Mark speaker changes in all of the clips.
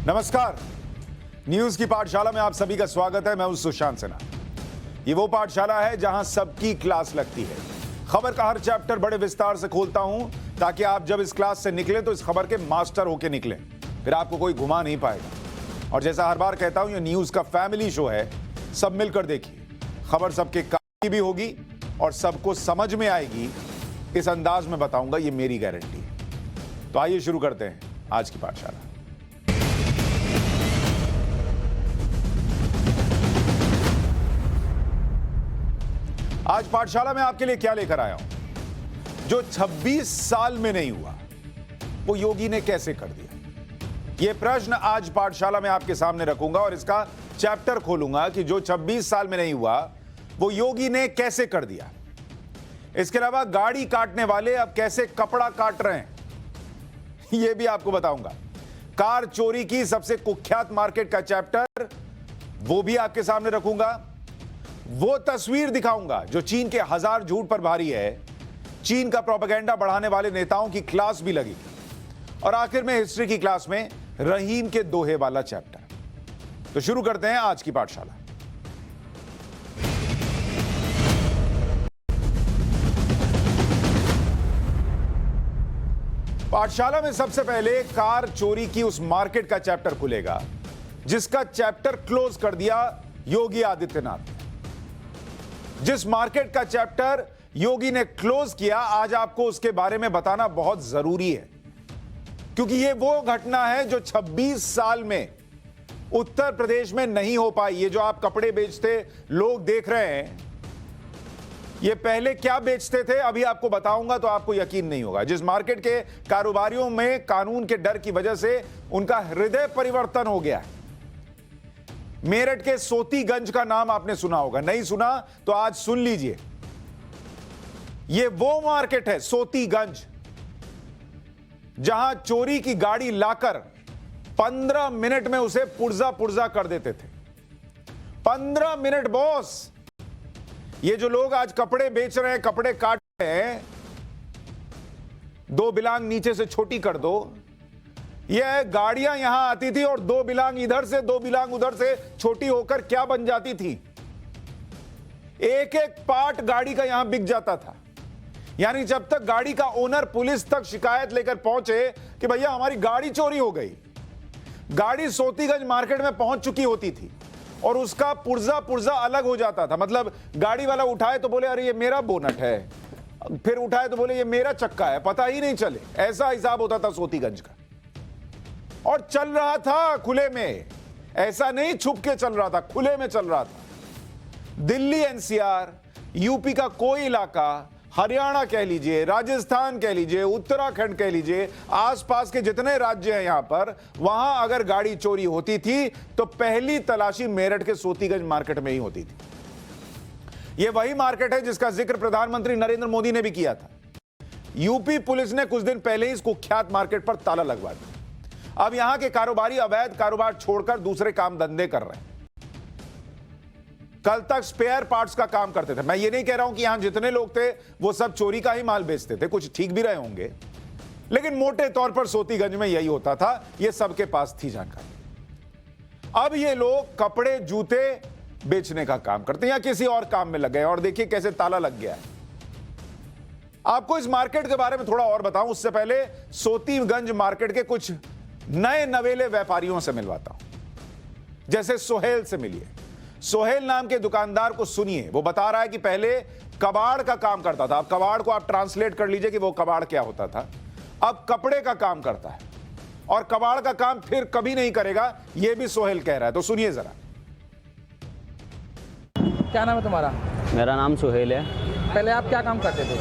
Speaker 1: नमस्कार, न्यूज की पाठशाला में आप सभी का स्वागत है। मैं हूं सुशांत सिन्हा। ये वो पाठशाला है जहां सबकी क्लास लगती है। खबर का हर चैप्टर बड़े विस्तार से खोलता हूं ताकि आप जब इस क्लास से निकलें तो इस खबर के मास्टर होके निकलें, फिर आपको कोई घुमा नहीं पाएगा। और जैसा हर बार कहता हूं, ये न्यूज का फैमिली शो है, सब मिलकर देखिए। खबर सबके काम की भी होगी और सबको समझ में आएगी, इस अंदाज में बताऊंगा, ये मेरी गारंटी है। तो आइए शुरू करते हैं आज की पाठशाला। आज पाठशाला में आपके लिए क्या लेकर आया हूं? जो 26 साल में नहीं हुआ वो योगी ने कैसे कर दिया? यह प्रश्न आज पाठशाला में आपके सामने रखूंगा और इसका चैप्टर खोलूंगा कि जो 26 साल में नहीं हुआ वो योगी ने कैसे कर दिया। इसके अलावा गाड़ी काटने वाले अब कैसे कपड़ा काट रहे हैं, यह भी आपको बताऊंगा। कार चोरी की सबसे कुख्यात मार्केट का चैप्टर वो भी आपके सामने रखूंगा। वो तस्वीर दिखाऊंगा जो चीन के हजार झूठ पर भारी है। चीन का प्रोपेगेंडा बढ़ाने वाले नेताओं की क्लास भी लगी। और आखिर में हिस्ट्री की क्लास में रहीम के दोहे वाला चैप्टर। तो शुरू करते हैं आज की पाठशाला। पाठशाला में सबसे पहले कार चोरी की उस मार्केट का चैप्टर खुलेगा जिसका चैप्टर क्लोज कर दिया योगी आदित्यनाथ ने। जिस मार्केट का चैप्टर योगी ने क्लोज किया, आज आपको उसके बारे में बताना बहुत जरूरी है, क्योंकि यह वो घटना है जो 26 साल में उत्तर प्रदेश में नहीं हो पाई। ये जो आप कपड़े बेचते लोग देख रहे हैं, ये पहले क्या बेचते थे अभी आपको बताऊंगा तो आपको यकीन नहीं होगा। जिस मार्केट के कारोबारियों में कानून के डर की वजह से उनका हृदय परिवर्तन हो गया है। मेरठ के सोतीगंज का नाम आपने सुना होगा, नहीं सुना तो आज सुन लीजिए। यह वो मार्केट है सोतीगंज जहां चोरी की गाड़ी लाकर 15 मिनट में उसे पुर्जा पुर्जा कर देते थे। 15 मिनट बॉस। ये जो लोग आज कपड़े बेच रहे हैं, कपड़े काट रहे हैं, 2 बिलांग नीचे से छोटी कर दो, यह गाड़ियां यहां आती थी और 2 बिलांग इधर से 2 बिलांग उधर से छोटी होकर क्या बन जाती थी, एक एक पार्ट गाड़ी का यहां बिक जाता था। यानी जब तक गाड़ी का ओनर पुलिस तक शिकायत लेकर पहुंचे कि भैया हमारी गाड़ी चोरी हो गई, गाड़ी सोतीगंज मार्केट में पहुंच चुकी होती थी और उसका पुर्जा पुर्जा अलग हो जाता था। मतलब गाड़ी वाला उठाए तो बोले अरे ये मेरा बोनट है, फिर उठाए तो बोले ये मेरा चक्का है, पता ही नहीं चले। ऐसा हिसाब होता था सोतीगंज का। और चल रहा था खुले में, ऐसा नहीं छुप के चल रहा था, खुले में चल रहा था। दिल्ली एनसीआर, यूपी का कोई इलाका, हरियाणा कह लीजिए, राजस्थान कह लीजिए, उत्तराखंड कह लीजिए, आसपास के जितने राज्य हैं यहां पर, वहां अगर गाड़ी चोरी होती थी तो पहली तलाशी मेरठ के सोतीगंज मार्केट में ही होती थी। यह वही मार्केट है जिसका जिक्र प्रधानमंत्री नरेंद्र मोदी ने भी किया था। यूपी पुलिस ने कुछ दिन पहले ही इस कुख्यात मार्केट पर ताला लगवा दिया। अब यहां के कारोबारी अवैध कारोबार छोड़कर दूसरे काम धंधे कर रहे हैं। कल तक स्पेयर पार्ट्स का काम करते थे। मैं ये नहीं कह रहा हूं कि यहां जितने लोग थे वो सब चोरी का ही माल बेचते थे, कुछ ठीक भी रहे होंगे, लेकिन मोटे तौर पर सोतीगंज में यही होता था। ये सबके पास थी जानकारी। अब ये लोग कपड़े जूते बेचने का काम करते हैं या किसी और काम में लग गए और देखिए कैसे ताला लग गया है। आपको इस मार्केट के बारे में थोड़ा और बताऊं, उससे पहले सोतीगंज मार्केट के कुछ नए नवेले व्यापारियों से मिलवाता हूं। जैसे सोहेल से मिलिए। सोहेल नाम के दुकानदार को सुनिए, वो बता रहा है कि पहले कबाड़ का काम करता था। अब कबाड़ को आप ट्रांसलेट कर लीजिए कि वो कबाड़ क्या होता था। अब कपड़े का काम करता है और कबाड़ का काम फिर कभी नहीं करेगा, यह भी सोहेल कह रहा है। तो सुनिए जरा।
Speaker 2: क्या नाम है तुम्हारा?
Speaker 3: मेरा नाम सुहेल है।
Speaker 2: पहले आप क्या काम करते थे?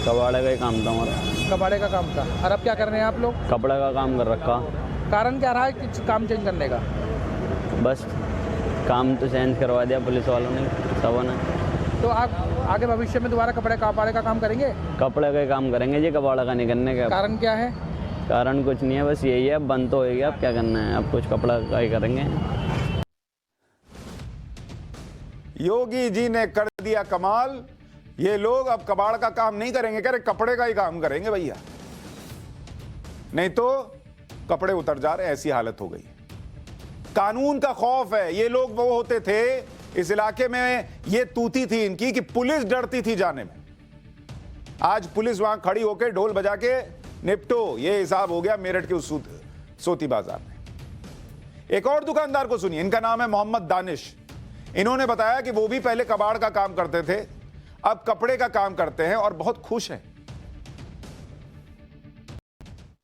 Speaker 3: कबाड़े का ही काम था हमारा।
Speaker 2: कबाड़े का काम था। और अब क्या कर रहे हैं आप लोग?
Speaker 3: कपड़े का काम कर रखा।
Speaker 2: कारण क्या रहा है कि काम चेंज करने का?
Speaker 3: बस काम तो चेंज करवा दिया पुलिस वालों ने, सबों ने।
Speaker 2: तो आप आगे भविष्य में दोबारा कपड़े का काम करेंगे?
Speaker 3: कपड़े का ही काम करेंगे जी, कबाड़ा का नहीं करने का।
Speaker 2: कारण क्या है?
Speaker 3: कारण कुछ नहीं है, बस यही है, बंद तो हो गया, अब क्या करना है, अब कुछ कपड़ा का ही करेंगे।
Speaker 1: योगी जी ने कर दिया कमाल। ये लोग अब कबाड़ का काम नहीं करेंगे, कह रहे कपड़े का ही काम करेंगे भैया। नहीं तो कपड़े उतर जा रहे हैं, ऐसी हालत हो गई। कानून का खौफ है। ये लोग वो होते थे इस इलाके में, ये तूती थी इनकी कि पुलिस डरती थी जाने में। आज पुलिस वहां खड़ी होकर ढोल बजा के निपटो, ये हिसाब हो गया मेरठ के उस सोती बाजार में। एक और दुकानदार को सुनिए, इनका नाम है मोहम्मद दानिश। इन्होंने बताया कि वो भी पहले कबाड़ का काम करते थे, अब कपड़े का काम करते हैं और बहुत खुश हैं।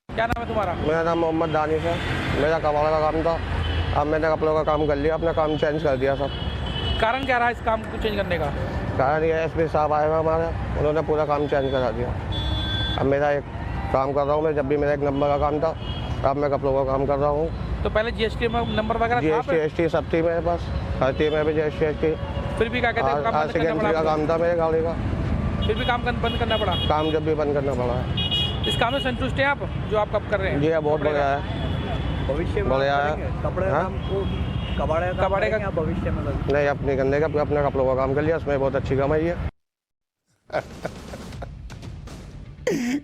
Speaker 2: क्या नाम है तुम्हारा?
Speaker 4: मेरा नाम मोहम्मद दानिश है। मेरा कबाड़ का काम था, अब मैंने कपड़ों का काम कर लिया, अपना काम चेंज कर दिया सब।
Speaker 2: कारण क्या रहा इस काम को चेंज करने का?
Speaker 4: कारण ये एसपी साहब आए हुए हमारे, उन्होंने पूरा काम चेंज करा दिया। अब मेरा एक काम कर रहा हूँ मैं, जब भी मेरा एक नंबर का काम था, अब मैं कपड़ों का काम कर रहा हूँ।
Speaker 2: तो पहले जीएसटी में नंबर वगैरह था?
Speaker 4: जीएसटी एसटी सब थी मेरे पास, हर थी में भी जीएसटी एसटी।
Speaker 2: फिर भी क्या कहते हैं, काम बंद करना
Speaker 4: सेकेंडरी का
Speaker 2: पड़ा?
Speaker 4: काम था मेरे गाड़ी का,
Speaker 2: फिर भी काम बंद करना पड़ा?
Speaker 4: काम जब भी बंद करना पड़ा है।
Speaker 2: इस काम में संतुष्ट हैं आप जो आप कब कर रहे हैं?
Speaker 4: जी बहुत बढ़िया है,
Speaker 5: भविष्य में
Speaker 4: बढ़िया
Speaker 5: करेंगे?
Speaker 4: है।
Speaker 5: कपड़े का
Speaker 4: हाँ?
Speaker 5: काम को कबाड़े का भविष्य में लगे?
Speaker 4: नहीं, अपने गंदे का अपने कपड़ों का काम कर लिया, उसमें बहुत अच्छी कमाई है।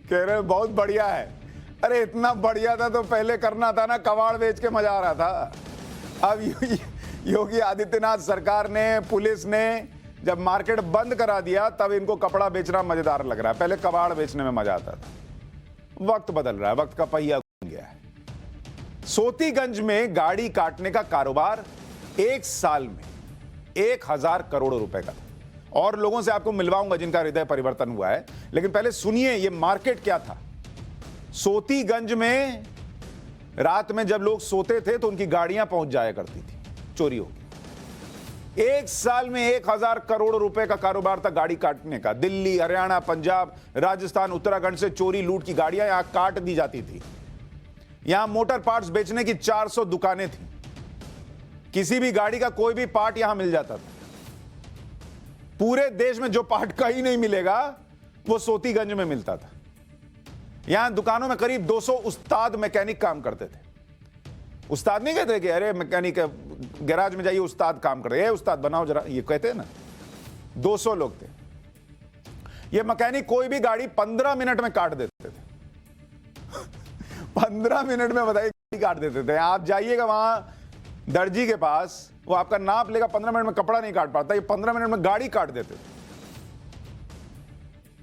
Speaker 1: कह रहे बहुत बढ़िया है। अरे इतना बढ़िया था तो पहले करना था ना, कबाड़ बेच के मजा आ रहा था। अब योगी आदित्यनाथ सरकार ने, पुलिस ने जब मार्केट बंद करा दिया, तब इनको कपड़ा बेचना मजेदार लग रहा है। पहले कबाड़ बेचने में मजा आता था। वक्त बदल रहा है, वक्त का पहिया घूम गया है। सोतीगंज में गाड़ी काटने का कारोबार एक साल में 1000 करोड़ रुपए का था। और लोगों से आपको मिलवाऊंगा जिनका हृदय परिवर्तन हुआ है, लेकिन पहले सुनिए ये मार्केट क्या था। सोतीगंज में रात में जब लोग सोते थे तो उनकी गाड़ियां पहुंच जाया करती थी चोरी होगी। एक साल में 1000 करोड़ रुपए का कारोबार था गाड़ी काटने का। दिल्ली, हरियाणा, पंजाब, राजस्थान, उत्तराखंड से चोरी लूट की गाड़ियां यहां काट दी जाती थी। यहां मोटर पार्ट्स बेचने की 400 दुकानें थी। किसी भी गाड़ी का कोई भी पार्ट यहां मिल जाता था। पूरे देश में जो पार्ट कहीं नहीं मिलेगा वो सोतीगंज में मिलता था। यहां दुकानों में करीब 200 उस्ताद मैकेनिक काम करते थे। उस्ताद नहीं कहते कि अरे मैकेनिक गैराज में जाइए, उस्ताद काम कर रहे हैं, उस्ताद बनाओ जरा, ये कहते हैं ना। 200 लोग थे। ये मैकेनिक कोई भी गाड़ी 15 मिनट में काट देते थे। 15 मिनट में बताइए गाड़ी काट देते थे। आप जाइएगा वहां दर्जी के पास, वो आपका नाप लेगा, 15 मिनट में कपड़ा नहीं काट पाता, ये 15 मिनट में गाड़ी काट देते थे।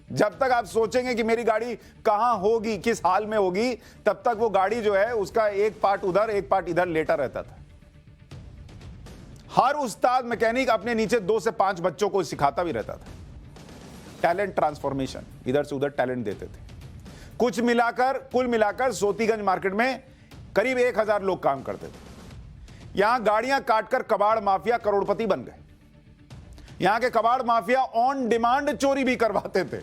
Speaker 1: जब तक आप सोचेंगे कि मेरी गाड़ी कहां होगी, किस हाल में होगी, तब तक वो गाड़ी जो है उसका एक पार्ट उधर एक पार्ट इधर लेटा रहता था। हर उस्ताद मैकेनिक अपने नीचे 2 से 5 बच्चों को सिखाता भी रहता था। टैलेंट ट्रांसफॉर्मेशन, इधर से उधर टैलेंट देते थे। कुल मिलाकर सोतीगंज मार्केट में करीब 1000 लोग काम करते थे। यहां गाड़ियां काटकर कबाड़ माफिया करोड़पति बन गए। यहां के कबाड़ माफिया ऑन डिमांड चोरी भी करवाते थे।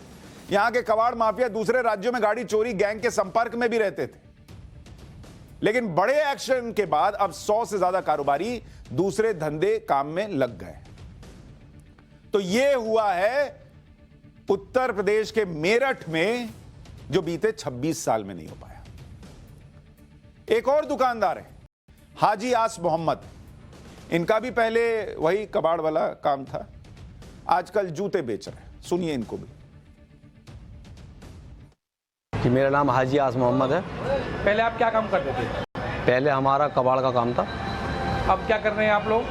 Speaker 1: यहां के कबाड़ माफिया दूसरे राज्यों में गाड़ी चोरी गैंग के संपर्क में भी रहते थे। लेकिन बड़े एक्शन के बाद अब 100 से ज्यादा कारोबारी दूसरे धंधे काम में लग गए। तो यह हुआ है उत्तर प्रदेश के मेरठ में, जो बीते 26 साल में नहीं हो पाया। एक और दुकानदार है हाजी आस मोहम्मद। इनका भी पहले वही कबाड़ वाला काम था, आजकल जूते बेच रहे हैं। सुनिए इनको भी।
Speaker 6: कि मेरा नाम हाजी आस मोहम्मद है।
Speaker 2: पहले आप क्या काम करते थे?
Speaker 6: पहले हमारा कबाड़ का काम था।
Speaker 2: अब क्या कर रहे हैं आप लोग?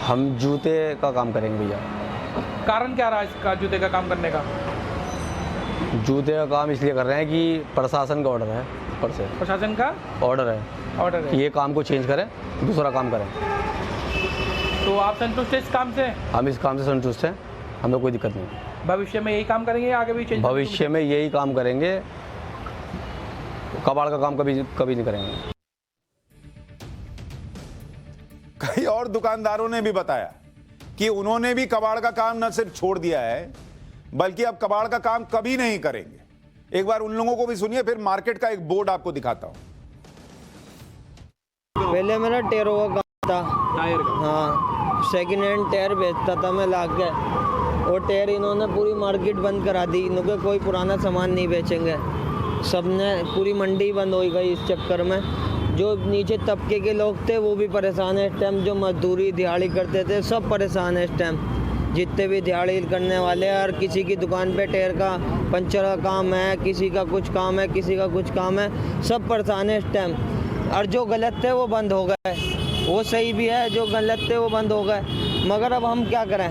Speaker 6: हम जूते का काम करेंगे भैया।
Speaker 2: कारण क्या रहा इसका जूते का काम करने का?
Speaker 6: जूते का काम इसलिए कर रहे हैं कि प्रशासन का ऑर्डर है, ऊपर से
Speaker 2: प्रशासन का
Speaker 6: ऑर्डर है
Speaker 2: ऑर्डर
Speaker 6: कि
Speaker 2: है।
Speaker 6: ये काम को चेंज करें, दूसरा काम करें।
Speaker 2: तो आप संतुष्ट हैं इस काम से?
Speaker 6: हम इस काम से संतुष्ट हैं, हमें कोई दिक्कत नहीं।
Speaker 2: भविष्य में यही काम करेंगे या आगे भी चेंज?
Speaker 6: भविष्य में यही काम करेंगे, कबाड़ का काम कभी नहीं करेंगे।
Speaker 1: कई और दुकानदारों ने भी बताया कि उन्होंने भी कबाड़ का काम न सिर्फ छोड़ दिया है, बल्कि अब कबाड़ का काम कभी नहीं करेंगे। एक बार उन लोगों को भी सुनिए, फिर मार्केट का एक बोर्ड आपको दिखाता हूं।
Speaker 7: पहले मेरा टायरों का काम था।
Speaker 2: टायर का?
Speaker 7: हाँ, सेकेंड हैंड टायर बेचता था मैं ला के। और टायर इन्होंने पूरी मार्केट बंद करा दी। इनके कोई पुराना सामान नहीं बेचेंगे। सबने पूरी मंडी बंद हो गई इस चक्कर में। जो नीचे तबके के लोग थे वो भी परेशान है इस टाइम। जो मजदूरी दिहाड़ी करते थे सब परेशान है इस टाइम। जितने भी दिहाड़ी करने वाले हैं, और किसी की दुकान पे टायर का पंचर का काम है, किसी का कुछ काम है, किसी का कुछ काम है, सब परेशान है इस टाइम। और जो गलत थे वो बंद हो गए, वो सही भी है, जो गलत थे वो बंद हो गए। मगर अब हम क्या करें,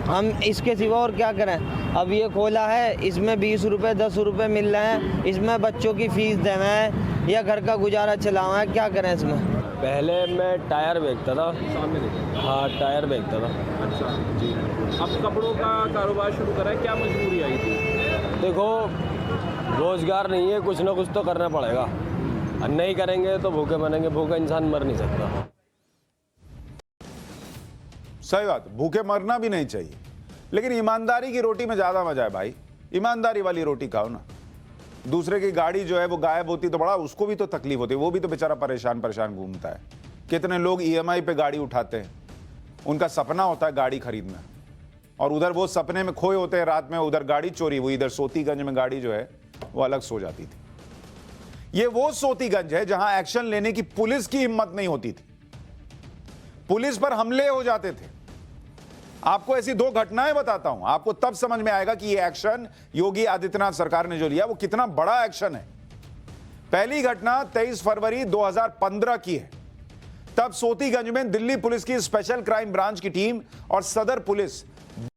Speaker 7: हम इसके सिवा और क्या करें। अब ये खोला है, इसमें 20 रुपये 10 रुपये मिल रहे हैं, इसमें बच्चों की फीस देना है या घर का गुजारा चलाना है, क्या करें इसमें।
Speaker 8: पहले मैं टायर बेचता था।
Speaker 2: सामने देखो।
Speaker 8: हाँ, टायर बेचता था।
Speaker 2: अच्छा जी। अब कपड़ों का कारोबार शुरू करा है, क्या मजबूरी आई थी?
Speaker 8: देखो, रोजगार नहीं है, कुछ ना कुछ तो करना पड़ेगा, और नहीं करेंगे तो भूखे मरेंगे। भूखा इंसान मर नहीं सकता।
Speaker 1: सही बात, भूखे मरना भी नहीं चाहिए, लेकिन ईमानदारी की रोटी में ज्यादा मजा है भाई। ईमानदारी वाली रोटी खाओ ना। दूसरे की गाड़ी जो है वो गायब होती तो बड़ा उसको भी तो तकलीफ होती है, वो भी तो बेचारा परेशान परेशान घूमता है। कितने लोग ईएमआई पे गाड़ी उठाते हैं, उनका सपना होता है गाड़ी खरीदना, और उधर वो सपने में खोए होते हैं, रात में उधर गाड़ी चोरी हुई, इधर सोतीगंज में गाड़ी जो है वो अलग सो जाती थी। ये वो सोतीगंज है जहां एक्शन लेने की पुलिस की हिम्मत नहीं होती थी, पुलिस पर हमले हो जाते थे। आपको ऐसी दो घटनाएं बताता हूं, आपको तब समझ में आएगा कि ये एक्शन योगी आदित्यनाथ सरकार ने जो लिया वो कितना बड़ा एक्शन है। पहली घटना 23 फरवरी 2015 की है। तब सोतीगंज में दिल्ली पुलिस की स्पेशल क्राइम ब्रांच की टीम और सदर पुलिस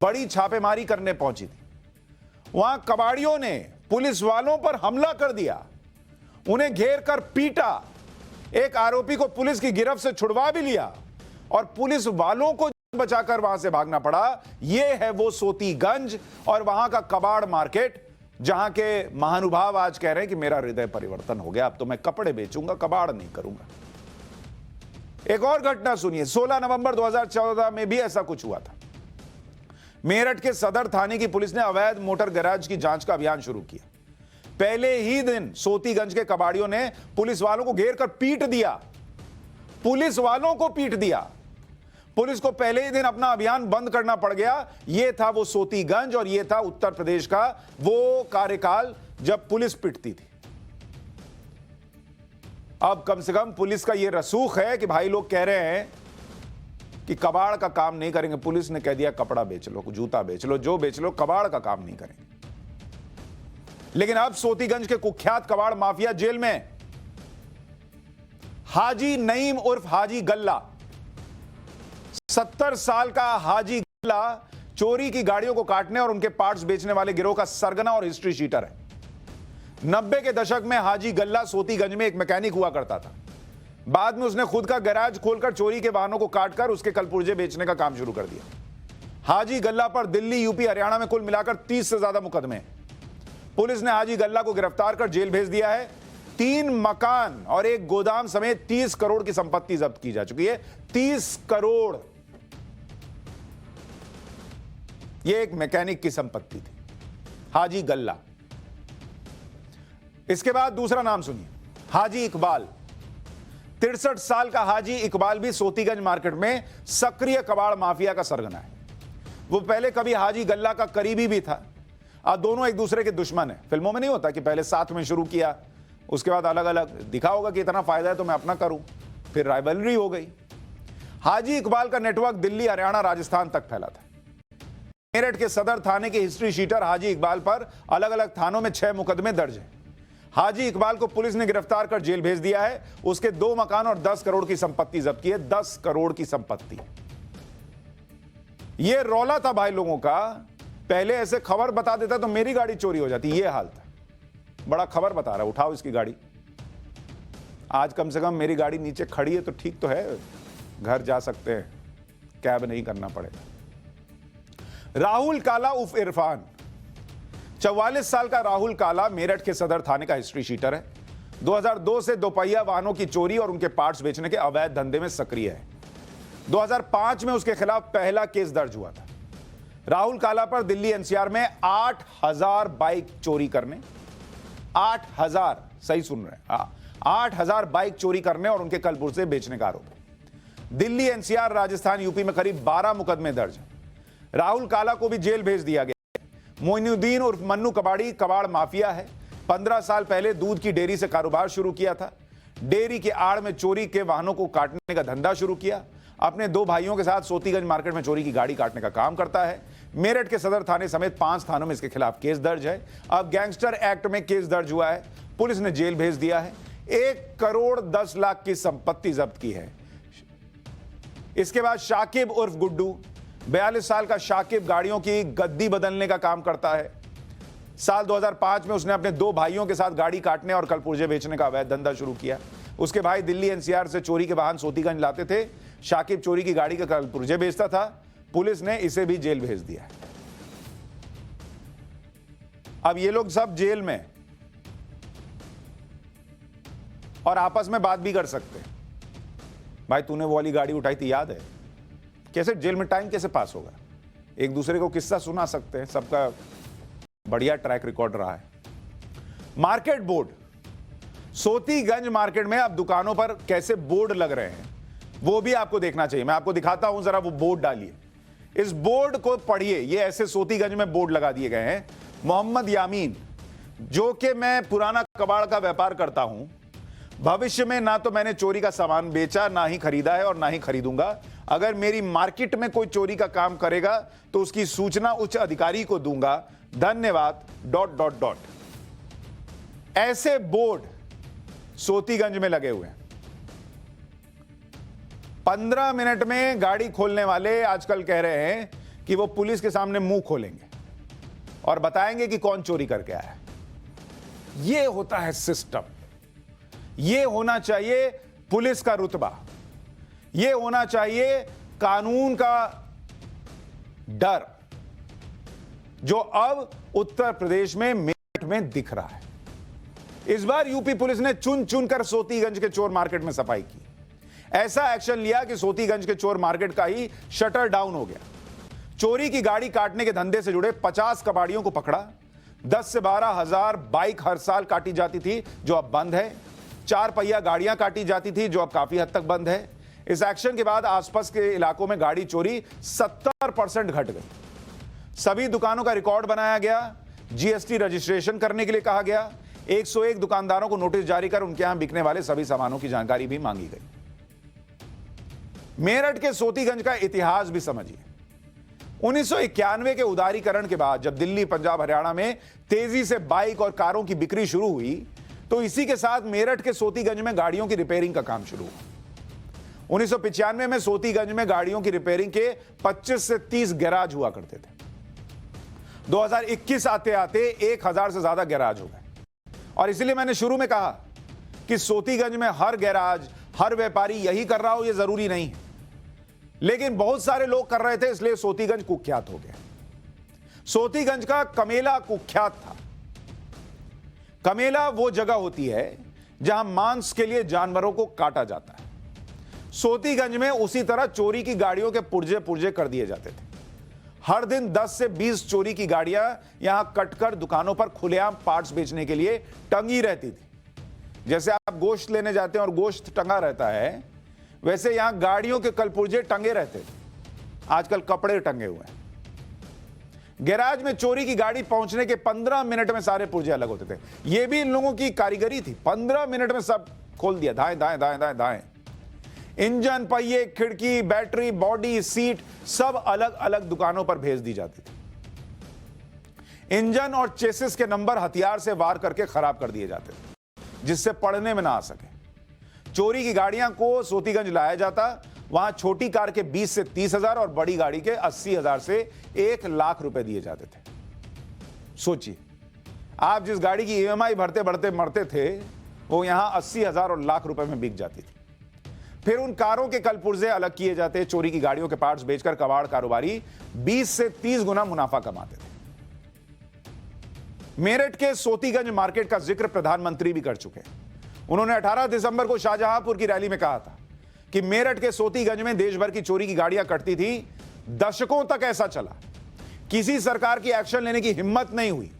Speaker 1: बड़ी छापेमारी करने पहुंची थी। वहां कबाड़ियों ने पुलिस वालों पर हमला कर दिया, उन्हें घेर कर पीटा, एक आरोपी को पुलिस की गिरफ्त से छुड़वा भी लिया और पुलिस वालों को बचाकर वहां से भागना पड़ा। यह है वो सोतीगंज और वहां का कबाड़ मार्केट, जहां के महानुभाव आज कह रहे हैं कि मेरा हृदय परिवर्तन हो गया, अब तो मैं कपड़े बेचूंगा, कबाड़ नहीं करूंगा। एक और घटना सुनिए, 16 नवंबर 2014 में भी ऐसा कुछ हुआ था। मेरठ के सदर थाने की पुलिस ने अवैध मोटर गैराज की जांच का अभियान शुरू किया। पहले ही दिन सोतीगंज के कबाड़ियों ने पुलिस वालों को घेर कर पीट दिया, पुलिस वालों को पीट दिया। पुलिस को पहले ही दिन अपना अभियान बंद करना पड़ गया। यह था वो सोतीगंज और यह था उत्तर प्रदेश का वो कार्यकाल जब पुलिस पिटती थी। अब कम से कम पुलिस का यह रसूख है कि भाई लोग कह रहे हैं कि कबाड़ का काम नहीं करेंगे। पुलिस ने कह दिया कपड़ा बेच लो, जूता बेच लो, जो बेच लो, कबाड़ का काम नहीं करेंगे। लेकिन अब सोतीगंज के कुख्यात कबाड़ माफिया जेल में। हाजी नईम उर्फ हाजी गल्ला, 70 साल का हाजी गल्ला चोरी की गाड़ियों को काटने और उनके पार्ट्स बेचने वाले गिरोह का सरगना और हिस्ट्री शीटर है। 90 के दशक में हाजी गल्ला सोतीगंज में एक मैकेनिक हुआ करता था। बाद में उसने खुद का गैराज खोलकर चोरी के वाहनों को काटकर उसके कलपुर्जे बेचने का काम शुरू कर दिया। हाजी गल्ला पर दिल्ली, यूपी, हरियाणा में कुल मिलाकर 30 से ज्यादा मुकदमे हैं। पुलिस ने हाजी गल्ला को गिरफ्तार कर जेल भेज दिया है। 3 मकान और एक गोदाम समेत 30 करोड़ की संपत्ति जब्त की जा चुकी है। 30 करोड़ यह एक मैकेनिक की संपत्ति थी, हाजी गल्ला। इसके बाद दूसरा नाम सुनिए, हाजी इकबाल। 63 साल का हाजी इकबाल भी सोतीगंज मार्केट में सक्रिय कबाड़ माफिया का सरगना है। वो पहले कभी हाजी गल्ला का करीबी भी था। अब दोनों एक दूसरे के दुश्मन है। फिल्मों में नहीं होता कि पहले साथ में शुरू किया, उसके बाद अलग अलग, दिखा होगा कि इतना फायदा है तो मैं अपना करूं, फिर राइवलरी हो गई। हाजी इकबाल का नेटवर्क दिल्ली, हरियाणा, राजस्थान तक फैला था। मेरठ के सदर थाने के हिस्ट्री शीटर हाजी इकबाल पर अलग अलग थानों में 6 मुकदमे दर्ज हैं। हाजी इकबाल को पुलिस ने गिरफ्तार कर जेल भेज दिया है। उसके 2 मकान और 10 करोड़ की संपत्ति जब्त की है। 10 करोड़ की संपत्ति। यह रौला था भाई लोगों का। पहले ऐसे खबर बता देता तो मेरी गाड़ी चोरी हो जाती, यह हाल था। बड़ा खबर बता रहा, उठाओ इसकी गाड़ी। आज कम से कम मेरी गाड़ी नीचे खड़ी है तो ठीक तो है, घर जा सकते हैं, कैब नहीं करना पड़ेगा। राहुल काला उर्फ इरफान, 44 साल का राहुल काला मेरठ के सदर थाने का हिस्ट्री शीटर है। 2002 से दोपहिया वाहनों की चोरी और उनके पार्ट्स बेचने के अवैध धंधे में सक्रिय है। 2005 में उसके खिलाफ पहला केस दर्ज हुआ था। राहुल काला पर दिल्ली एनसीआर में 8000 बाइक चोरी करने, 8000, सही सुन रहे हैं, 8000 बाइक चोरी करने और उनके कलपुर्जे बेचने का आरोप है। दिल्ली, एनसीआर, राजस्थान, यूपी में करीब 12 मुकदमे दर्ज हैं। राहुल काला को भी जेल भेज दिया गया। मोइनुद्दीन उर्फ मन्नू कबाड़ी कबाड़ माफिया है। 15 साल पहले दूध की डेयरी से कारोबार शुरू किया था। डेयरी की आड़ में चोरी के वाहनों को काटने का धंधा शुरू किया। अपने 2 भाइयों के साथ सोतीगंज मार्केट में चोरी की गाड़ी काटने का काम करता है। मेरठ के सदर थाने समेत 5 थानों में इसके खिलाफ केस दर्ज है। अब गैंगस्टर एक्ट में केस दर्ज हुआ है, पुलिस ने जेल भेज दिया है। 1,10,00,000 की संपत्ति जब्त की है। इसके बाद शाकिब उर्फ गुड्डू, 42 साल का शाकिब गाड़ियों की गद्दी बदलने का काम करता है। साल 2005 में उसने अपने 2 भाइयों के साथ गाड़ी काटने और कलपुर्जे बेचने का अवैध धंधा शुरू किया। उसके भाई दिल्ली एनसीआर से चोरी के वाहन सोतीगंज लाते थे। शाकिब चोरी की गाड़ी का कलपुर्जे बेचता था। पुलिस ने इसे भी जेल भेज दिया है। अब ये लोग सब जेल में और आपस में बात भी कर सकते हैं। भाई तूने वो वाली गाड़ी उठाई थी, याद है? कैसे जेल में टाइम कैसे पास होगा? एक दूसरे को किस्सा सुना सकते हैं। सबका बढ़िया ट्रैक रिकॉर्ड रहा है। मार्केट बोर्ड, सोतीगंज मार्केट में अब दुकानों पर कैसे बोर्ड लग रहे हैं वो भी आपको देखना चाहिए। मैं आपको दिखाता हूं, जरा वो बोर्ड डालिए। इस बोर्ड को पढ़िए। ये ऐसे सोतीगंज में बोर्ड लगा दिए गए हैं। मोहम्मद यामीन, जो कि मैं पुराना कबाड़ का व्यापार करता हूं, भविष्य में ना तो मैंने चोरी का सामान बेचा, ना ही खरीदा है और ना ही खरीदूंगा। अगर मेरी मार्केट में कोई चोरी का काम करेगा तो उसकी सूचना उच्च अधिकारी को दूंगा। धन्यवाद ... ऐसे बोर्ड सोतीगंज में लगे हुए हैं। 15 मिनट में गाड़ी खोलने वाले आजकल कह रहे हैं कि वो पुलिस के सामने मुंह खोलेंगे और बताएंगे कि कौन चोरी करके आया है। ये होता है सिस्टम। ये होना चाहिए पुलिस का रुतबा। ये होना चाहिए कानून का डर, जो अब उत्तर प्रदेश में मेरठ में दिख रहा है। इस बार यूपी पुलिस ने चुन चुनकर सोतीगंज के चोर मार्केट में सफाई की। ऐसा एक्शन लिया कि सोतीगंज के चोर मार्केट का ही शटर डाउन हो गया। चोरी की गाड़ी काटने के धंधे से जुड़े 50 कबाड़ियों को पकड़ा। 10 से 12 हजार बाइक हर साल काटी जाती थी, जो अब बंद है। 4 पहिया गाड़ियां काटी जाती थी, जो अब काफी हद तक बंद है। इस एक्शन के बाद आसपास के इलाकों में गाड़ी चोरी 70% घट गई। सभी दुकानों का रिकॉर्ड बनाया गया। जीएसटी रजिस्ट्रेशन करने के लिए कहा गया। 101 दुकानदारों को नोटिस जारी कर उनके यहां बिकने वाले सभी सामानों की जानकारी भी मांगी गई। मेरठ के सोतीगंज का इतिहास भी समझिए। 1991 के उदारीकरण के बाद जब दिल्ली, पंजाब, हरियाणा में तेजी से बाइक और कारों की बिक्री शुरू हुई, तो इसी के साथ मेरठ के सोतीगंज में गाड़ियों की रिपेयरिंग का काम शुरू हुआ। 1995 में सोतीगंज में गाड़ियों की रिपेयरिंग के 25 से 30 गैराज हुआ करते थे। 2021 आते आते 1000 से ज्यादा गैराज हो गए। और इसलिए मैंने शुरू में कहा कि सोतीगंज में हर गैराज, हर व्यापारी यही कर रहा हो, यह जरूरी नहीं है। लेकिन बहुत सारे लोग कर रहे थे, इसलिए सोतीगंज कुख्यात हो गया। सोतीगंज का कमेला कुख्यात था। कमेला वो जगह होती है जहां मांस के लिए जानवरों को काटा जाता है। सोतीगंज में उसी तरह चोरी की गाड़ियों के पुर्जे पुर्जे कर दिए जाते थे। हर दिन 10 से 20 चोरी की गाड़ियां यहां कटकर दुकानों पर खुलेआम पार्ट्स बेचने के लिए टंगी रहती थी। जैसे आप गोश्त लेने जाते हैं और गोश्त टंगा रहता है, वैसे यहां गाड़ियों के कलपुर्जे टंगे रहते थे। आजकल कपड़े टंगे हुए हैं। गैराज में चोरी की गाड़ी पहुंचने के 15 मिनट में सारे पुर्जे अलग होते थे। यह भी इन लोगों की कारीगरी थी। 15 मिनट में सब खोल दिया, दाएं दाएं दाएं दाएं दाएं। इंजन, पहिए, खिड़की, बैटरी, बॉडी, सीट सब अलग अलग दुकानों पर भेज दी जाती थी। इंजन और चेसिस के नंबर हथियार से वार करके खराब कर दिए जाते थे, जिससे पढ़ने में ना आ सके। चोरी की गाड़ियां को सोतीगंज लाया जाता। वहां छोटी कार के 20 से 30 हजार और बड़ी गाड़ी के 80 हजार से 1 लाख रुपए दिए जाते थे। सोचिए, आप जिस गाड़ी की ईएमआई भरते भरते मरते थे, वो यहां 80 हजार और लाख रुपए में बिक जाती थी। फिर उन कारों के कलपुर्जे अलग किए जाते। चोरी की गाड़ियों के पार्ट्स बेचकर कबाड़ कारोबारी 20 से 30 गुना मुनाफा कमाते थे। मेरठ के सोतीगंज मार्केट का जिक्र प्रधानमंत्री भी कर चुके हैं। उन्होंने 18 दिसंबर को शाहजहांपुर की रैली में कहा था कि मेरठ के सोतीगंज में देश भर की चोरी की गाड़ियां कटती थी। दशकों तक ऐसा चला। किसी सरकार की एक्शन लेने की हिम्मत नहीं हुई,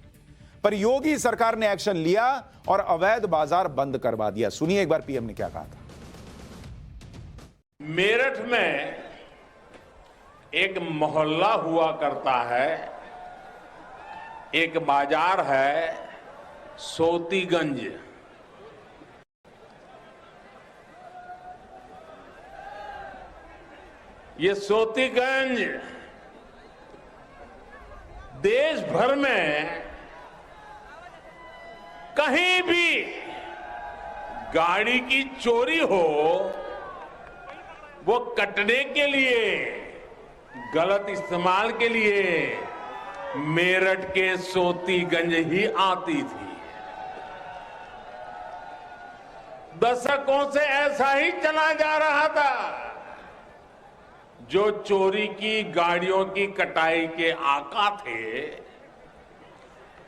Speaker 1: पर योगी सरकार ने एक्शन लिया और अवैध बाजार बंद करवा दिया। सुनिए एक बार पीएम ने क्या कहा था।
Speaker 9: मेरठ में एक मोहल्ला हुआ करता है, एक बाजार है सोतीगंज। ये सोतीगंज देश भर में कहीं भी गाड़ी की चोरी हो, वो कटने के लिए, गलत इस्तेमाल के लिए मेरठ के सोतीगंज ही आती थी। दशकों से ऐसा ही चला जा रहा था। जो चोरी की गाड़ियों की कटाई के आका थे,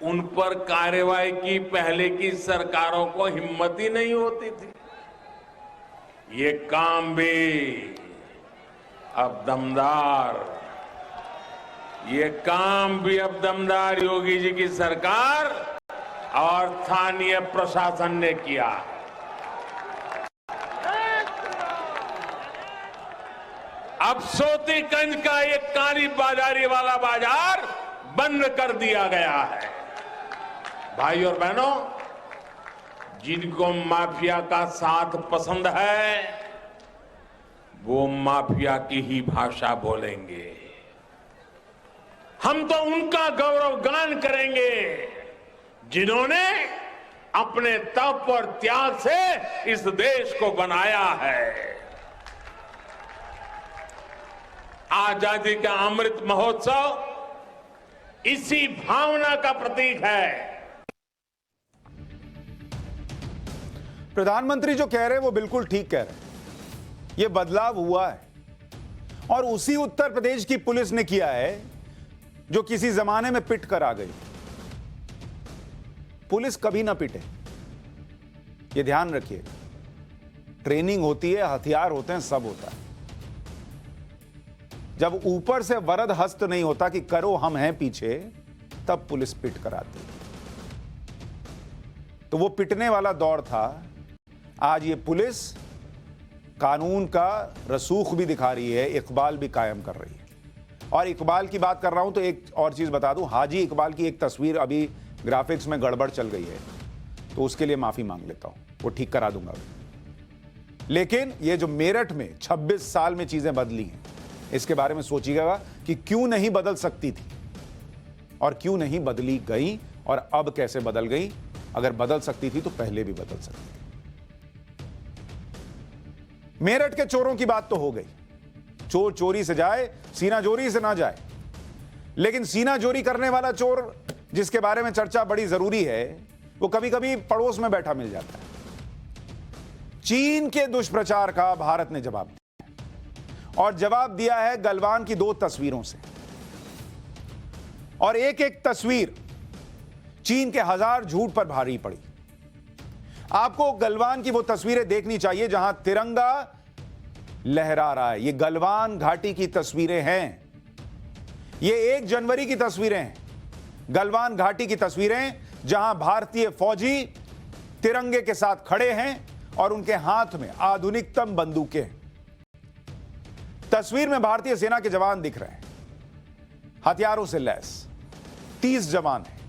Speaker 9: उन पर कार्रवाई की पहले की सरकारों को हिम्मत ही नहीं होती थी। ये काम भी अब दमदार, ये काम भी अब दमदार योगी जी की सरकार और स्थानीय प्रशासन ने किया है। अब सोतीगंज का एक काली बाजारी वाला बाजार बंद कर दिया गया है। भाई और बहनों, जिनको माफिया का साथ पसंद है, वो माफिया की ही भाषा बोलेंगे। हम तो उनका गौरवगान करेंगे जिन्होंने अपने तप और त्याग से इस देश को बनाया है। आजादी का अमृत महोत्सव इसी भावना का प्रतीक है।
Speaker 1: प्रधानमंत्री जो कह रहे हैं वो बिल्कुल ठीक कह रहे हैं। ये बदलाव हुआ है और उसी उत्तर प्रदेश की पुलिस ने किया है जो किसी जमाने में पिट कर आ गई। पुलिस कभी ना पिटे, ये ध्यान रखिएगा। ट्रेनिंग होती है, हथियार होते हैं, सब होता है। जब ऊपर से वरद हस्त नहीं होता कि करो हम हैं पीछे, तब पुलिस पिट कर आती है। तो वो पिटने वाला दौर था। आज ये पुलिस कानून का रसूख भी दिखा रही है, इकबाल भी कायम कर रही है। और इकबाल की बात कर रहा हूं तो एक और चीज बता दूं, हाजी इकबाल की एक तस्वीर अभी ग्राफिक्स में गड़बड़ चल गई है, तो उसके लिए माफी मांग लेता हूं, वो ठीक करा दूंगा। लेकिन ये जो मेरठ में 26 साल में चीजें बदली हैं, इसके बारे में सोचिएगा कि क्यों नहीं बदल सकती थी और क्यों नहीं बदली गई और अब कैसे बदल गई। अगर बदल सकती थी तो पहले भी बदल सकती थी। मेरठ के चोरों की बात तो हो गई। चोर चोरी से जाए, सीना जोरी से ना जाए। लेकिन सीना जोरी करने वाला चोर जिसके बारे में चर्चा बड़ी जरूरी है, वो कभी कभी पड़ोस में बैठा मिल जाता है। चीन के दुष्प्रचार का भारत ने जवाब दिया और जवाब दिया है गलवान की 2 तस्वीरों से। और एक एक तस्वीर चीन के 1000 झूठ पर भारी पड़ी। आपको गलवान की वो तस्वीरें देखनी चाहिए जहां तिरंगा लहरा रहा है। ये गलवान घाटी की तस्वीरें हैं। ये 1 जनवरी की तस्वीरें हैं। गलवान घाटी की तस्वीरें जहां भारतीय फौजी तिरंगे के साथ खड़े हैं और उनके हाथ में आधुनिकतम बंदूकें हैं। तस्वीर में भारतीय सेना के जवान दिख रहे हैं, हथियारों से लैस। 30 जवान हैं।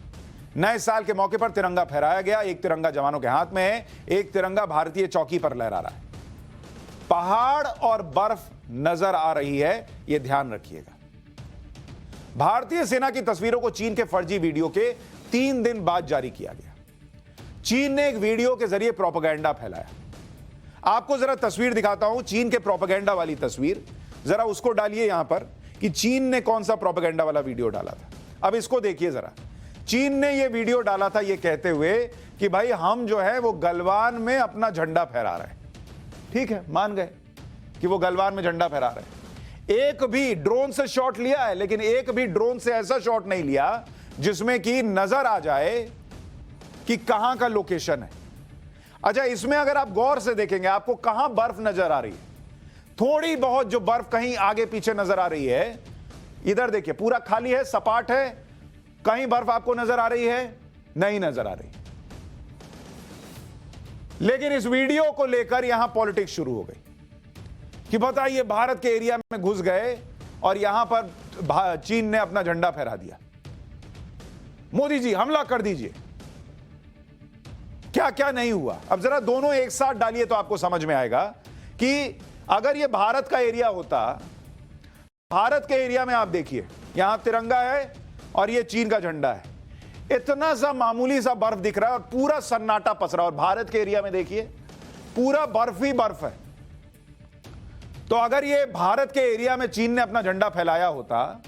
Speaker 1: नए साल के मौके पर तिरंगा फहराया गया। एक तिरंगा जवानों के हाथ में है, एक तिरंगा भारतीय चौकी पर लहरा रहा है। पहाड़ और बर्फ नजर आ रही है, यह ध्यान रखिएगा। भारतीय सेना की तस्वीरों को चीन के फर्जी वीडियो के 3 दिन बाद जारी किया गया। चीन ने एक वीडियो के जरिए प्रोपेगेंडा फैलाया। आपको जरा तस्वीर दिखाता हूं, चीन के प्रोपेगेंडा वाली तस्वीर। जरा उसको डालिए यहां पर कि चीन ने कौन सा प्रोपेगेंडा वाला वीडियो डाला था। अब इसको देखिए जरा। चीन ने यह वीडियो डाला था ये कहते हुए कि भाई हम जो है वो गलवान में अपना झंडा फहरा रहे हैं। ठीक है, मान गए कि वो गलवान में झंडा फहरा रहे हैं। एक भी ड्रोन से शॉट लिया है, लेकिन एक भी ड्रोन से ऐसा शॉट नहीं लिया जिसमें कि नजर आ जाए कि कहां का लोकेशन है। अच्छा, इसमें अगर आप गौर से देखेंगे आपको कहां बर्फ नजर आ रही है। थोड़ी बहुत जो बर्फ कहीं आगे पीछे नजर आ रही है, इधर देखिए पूरा खाली है, सपाट है। कहीं बर्फ आपको नजर आ रही है? नहीं नजर आ रही। लेकिन इस वीडियो को लेकर यहां पॉलिटिक्स शुरू हो गई कि बताइए भारत के एरिया में घुस गए और यहां पर चीन ने अपना झंडा फहरा दिया। मोदी जी हमला कर दीजिए। क्या क्या नहीं हुआ। अब जरा दोनों एक साथ डालिए तो आपको समझ में आएगा कि अगर यह भारत का एरिया होता, भारत के एरिया में आप देखिए यहां तिरंगा है और यह चीन का झंडा है। इतना सा मामूली सा बर्फ दिख रहा है और पूरा सन्नाटा पसरा। और भारत के एरिया में देखिए पूरा बर्फ ही बर्फ है। तो अगर ये भारत के एरिया में चीन ने अपना झंडा फैलाया होता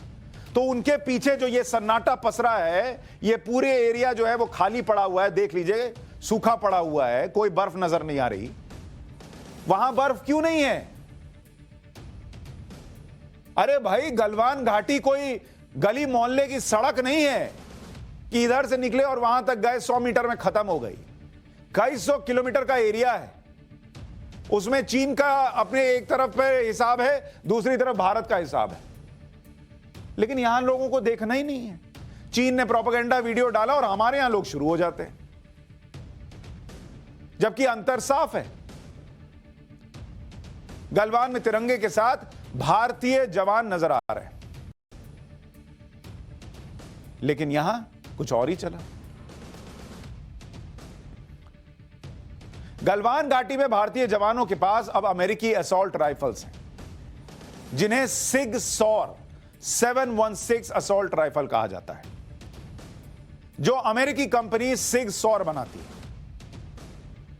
Speaker 1: तो उनके पीछे जो ये सन्नाटा पसरा है, ये पूरे एरिया जो है वो खाली पड़ा हुआ है, देख लीजिए सूखा पड़ा हुआ है, कोई बर्फ नजर नहीं आ रही। वहां बर्फ क्यों नहीं है? अरे भाई, गलवान घाटी कोई गली मोहल्ले की सड़क नहीं है कि इधर से निकले और वहां तक गए 100 मीटर में खत्म हो गई। कई सौ किलोमीटर का एरिया है, उसमें चीन का अपने एक तरफ पे हिसाब है, दूसरी तरफ भारत का हिसाब है। लेकिन यहां लोगों को देखना ही नहीं है। चीन ने प्रोपेगेंडा वीडियो डाला और हमारे यहां लोग शुरू हो जाते हैं, जबकि अंतर साफ है। गलवान में तिरंगे के साथ भारतीय जवान नजर आ रहे हैं, लेकिन यहां कुछ और ही चला। गलवान घाटी में भारतीय जवानों के पास अब अमेरिकी असॉल्ट राइफल्स हैं, जिन्हें सिग सॉर 716 असॉल्ट राइफल कहा जाता है, जो अमेरिकी कंपनी सिग सॉर बनाती है।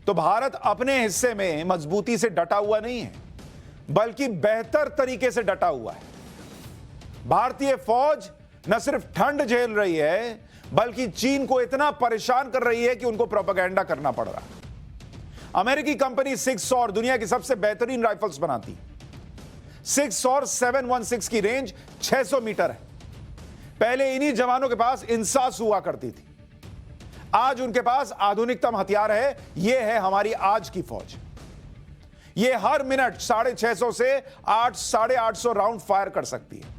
Speaker 1: तो भारत अपने हिस्से में मजबूती से डटा हुआ नहीं है, बल्कि बेहतर तरीके से डटा हुआ है। भारतीय फौज न सिर्फ ठंड झेल रही है, बल्कि चीन को इतना परेशान कर रही है कि उनको प्रोपेगेंडा करना पड़ रहा है। अमेरिकी कंपनी सिग सॉर दुनिया की सबसे बेहतरीन राइफल्स बनाती है। सिग सॉर 716 की रेंज 600 मीटर है। पहले इन्हीं जवानों के पास इंसास हुआ करती थी, आज उनके पास आधुनिकतम हथियार है। यह है हमारी आज की फौज। यह हर मिनट 650 से 800 राउंड फायर कर सकती है।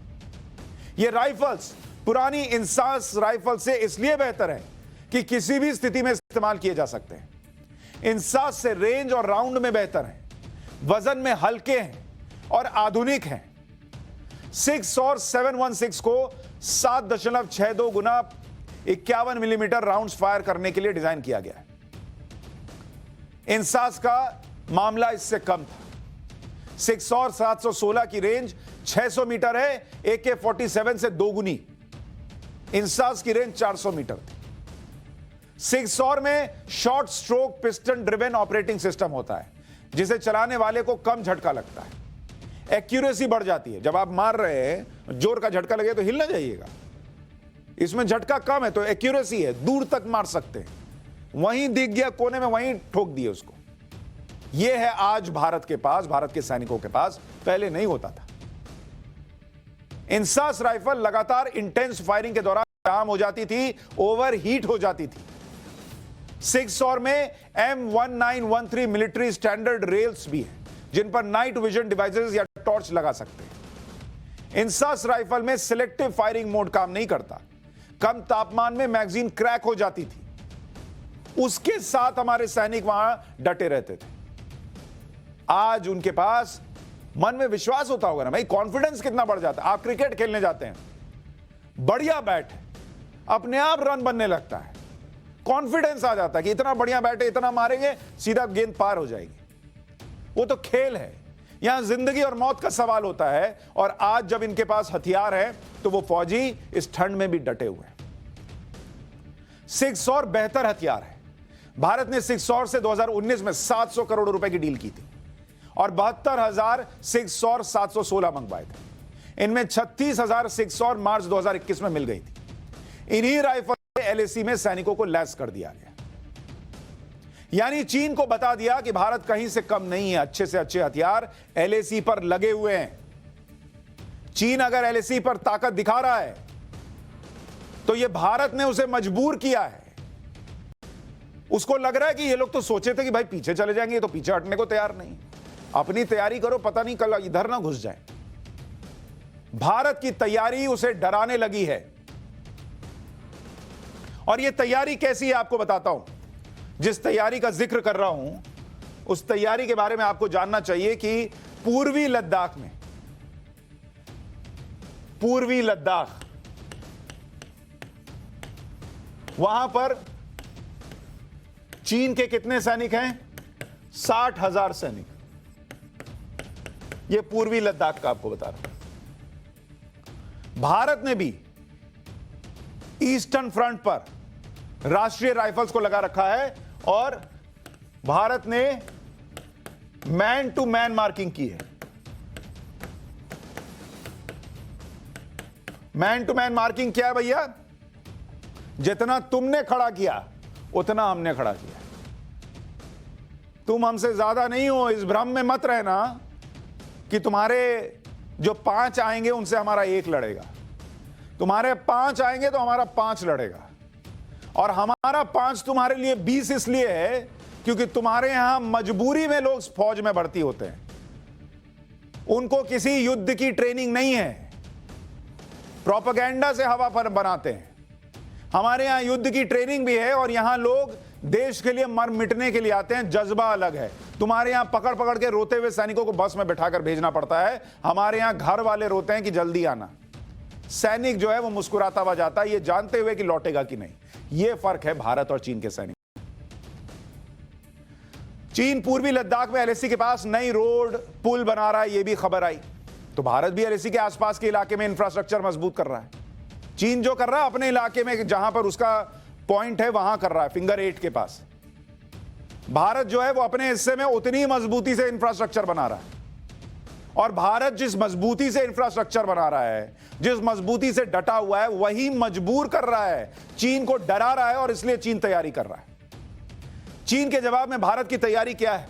Speaker 1: यह राइफल्स पुरानी इंसास राइफल से इसलिए बेहतर है कि किसी भी स्थिति में इस्तेमाल किए जा सकते हैं। इंसास से रेंज और राउंड में बेहतर है, वजन में हल्के हैं और आधुनिक हैं। सिग सॉर 716 को 7.62 गुना 51 मिलीमीटर राउंड्स फायर करने के लिए डिजाइन किया गया है। इंसास का मामला इससे कम था। सिग सॉर 716 की रेंज 600 मीटर है, AK-47 से दोगुनी। इंसास की रेंज 400 मीटर थी। सिग सॉर में short stroke piston driven operating system होता है, जिसे चलाने वाले को कम झटका लगता है, एक्यूरेसी बढ़ जाती है। जब आप मार रहे हैं, जोर का झटका लगे तो हिल ना जाइएगा। इसमें झटका कम है तो एक्यूरेसी है, दूर तक मार सकते हैं। वहीं दिख गया कोने में, वहीं ठोक दिए उसको। यह है आज भारत के पास, भारत के सैनिकों के पास, पहले नहीं होता था। इंसास राइफल लगातार इंटेंस फायरिंग के दौरान जाम हो जाती थी, ओवर हीट हो जाती थी। सिग सॉर में M1913 मिलिट्री स्टैंडर्ड रेल्स भी हैं, जिन पर नाइट विजन डिवाइसेस या टॉर्च लगा सकते हैं। इंसास राइफल में सिलेक्टिव फायरिंग मोड काम नहीं करता। कम तापमान में मैगजीन क्रैक हो जाती थी। उसके साथ हमारे सैनिक वहां डटे रहते थे। आज उनके पास मन में विश्वास होता होगा ना भाई, कॉन्फिडेंस कितना बढ़ जाता है। आप क्रिकेट खेलने जाते हैं, बढ़िया बैट है, अपने आप रन बनने लगता है, कॉन्फिडेंस आ जाता है कि इतना बढ़िया बैट है, इतना मारेंगे सीधा गेंद पार हो जाएगी। वो तो खेल है, यहां जिंदगी और मौत का सवाल होता है। और आज जब इनके पास हथियार है तो वो फौजी इस ठंड में भी डटे हुए हैं। सिग सॉर बेहतर हथियार है। भारत ने सिग सॉर से 2019 में 700 करोड़ रुपए की डील की थी और 72,000 सिग सॉर 716 मंगवाए थे। इनमें 36,000 सिग सॉर मार्च 2021 में मिल गई थी। इन्हीं राइफल LAC में सैनिकों को लैस कर दिया गया, यानी चीन को बता दिया कि भारत कहीं से कम नहीं है। अच्छे से अच्छे हथियार LAC पर लगे हुए हैं। चीन अगर LAC पर ताकत दिखा रहा है तो यह भारत ने उसे मजबूर किया है। उसको लग रहा है कि ये लोग तो सोचे थे कि भाई पीछे चले जाएंगे, तो पीछे हटने को तैयार नहीं। अपनी तैयारी करो, पता नहीं कल इधर ना घुस जाए। भारत की तैयारी उसे डराने लगी है। और यह तैयारी कैसी है आपको बताता हूं। जिस तैयारी का जिक्र कर रहा हूं, उस तैयारी के बारे में आपको जानना चाहिए कि पूर्वी लद्दाख में, पूर्वी लद्दाख, वहां पर चीन के कितने सैनिक हैं? 60,000 सैनिक। यह पूर्वी लद्दाख का आपको बता रहा हूं। भारत ने भी ईस्टर्न फ्रंट पर राष्ट्रीय राइफल्स को लगा रखा है और भारत ने मैन टू मैन मार्किंग की है। मैन टू मैन मार्किंग क्या है भैया? जितना तुमने खड़ा किया उतना हमने खड़ा किया। तुम हमसे ज्यादा नहीं हो, इस भ्रम में मत रहना कि तुम्हारे जो 5 आएंगे उनसे हमारा 1 लड़ेगा। तुम्हारे 5 आएंगे तो हमारा 5 लड़ेगा, और हमारा 5 तुम्हारे लिए 20 इसलिए है क्योंकि तुम्हारे यहां मजबूरी में लोग फौज में भर्ती होते हैं। उनको किसी युद्ध की ट्रेनिंग नहीं है, प्रोपेगेंडा से हवा पर बनाते हैं। हमारे यहां युद्ध की ट्रेनिंग भी है और यहां लोग देश के लिए मर मिटने के लिए आते हैं, जज्बा अलग है। तुम्हारे यहां पकड़ पकड़ के रोते हुए सैनिकों को बस में बिठाकर भेजना पड़ता है, हमारे यहां घर वाले रोते हैं कि जल्दी आना। सैनिक जो है वो मुस्कुराता हुआ जाता है, ये जानते हुए कि लौटेगा कि नहीं। यह फर्क है भारत और चीन के सैनिक। चीन पूर्वी लद्दाख में एलएसी के पास नई रोड पुल बना रहा है, यह भी खबर आई। तो भारत भी एलएसी के आसपास के इलाके में इंफ्रास्ट्रक्चर मजबूत कर रहा है। चीन जो कर रहा है अपने इलाके में जहां पर उसका पॉइंट है वहां कर रहा है, फिंगर 8 के पास। भारत जो है वो अपने हिस्से में उतनी मजबूती से इंफ्रास्ट्रक्चर बना रहा है, और भारत जिस मजबूती से इंफ्रास्ट्रक्चर बना रहा है, जिस मजबूती से डटा हुआ है, वही मजबूर कर रहा है, चीन को डरा रहा है, और इसलिए चीन तैयारी कर रहा है। चीन के जवाब में भारत की तैयारी क्या है?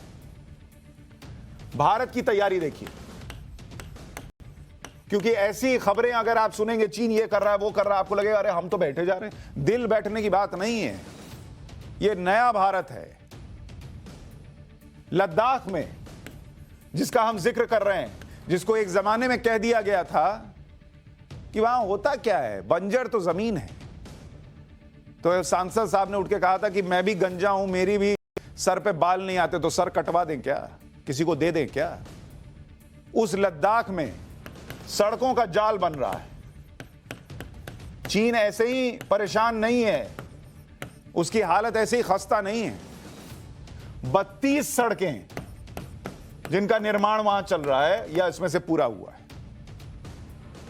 Speaker 1: भारत की तैयारी देखिए, क्योंकि ऐसी खबरें अगर आप सुनेंगे चीन ये कर रहा है वो कर रहा है, आपको लगेगा अरे हम तो बैठे जा रहे हैं। दिल बैठने की बात नहीं है, ये नया भारत है। लद्दाख में जिसका हम जिक्र कर रहे हैं, जिसको एक जमाने में कह दिया गया था कि वहां होता क्या है, बंजर तो जमीन है। तो सांसद साहब ने उठ के कहा था कि मैं भी गंजा हूं, मेरी भी सर पे बाल नहीं आते, तो सर कटवा दें क्या, किसी को दे दें क्या? उस लद्दाख में सड़कों का जाल बन रहा है। चीन ऐसे ही परेशान नहीं है, उसकी हालत ऐसे ही खस्ता नहीं है। 32 सड़कें जिनका निर्माण वहां चल रहा है या इसमें से पूरा हुआ है।